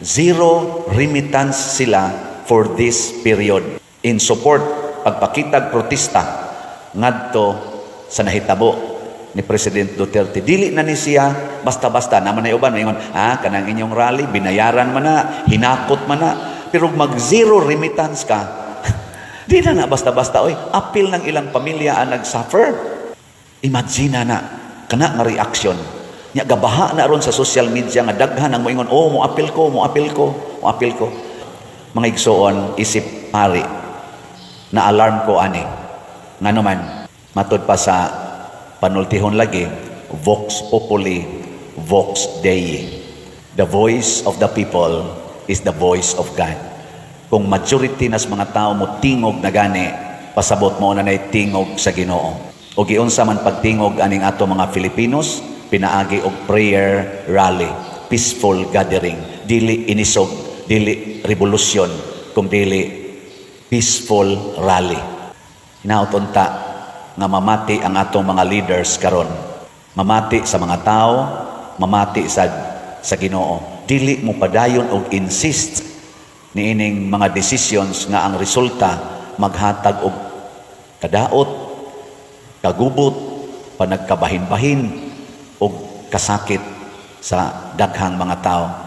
Zero remittance sila for this period. In support, pagpakitag protesta ngadto sa nahitabo ni President Duterte. Dili na ni siya basta-basta naman ay uban maingon, kanang inyong rally binayaran man na, hinakot man na, pero mag zero remittance ka. Di na basta-basta apil ng ilang pamilya ang nag-suffer. Imagine na kana nga reaction. Nya gabaha na ron sa social media nga daghan ang moingon, mo apil ko. Mga igsoon, isip pari na alarm ko ani. Ngano man matud pa sa panultihon lagi, Vox Populi, Vox Dei. The voice of the people is the voice of God. Kung majority nas mga tao mo tingog na gani, pasabot mo na tingog sa Ginoo. O giunsa man pagtingog aning ato mga Filipinos, pinaagi og prayer rally, peaceful gathering, dili inisog, dili revolusyon, kung dili peaceful rally. Hinautonta nga mamati ang atong mga leaders karon. Mamati sa mga tao, mamati sa Ginoo. Dili mo padayon og insist niining mga decisions nga ang resulta maghatag og kadaot, kagubot, panagkabahin-bahin og kasakit sa daghang mga tao.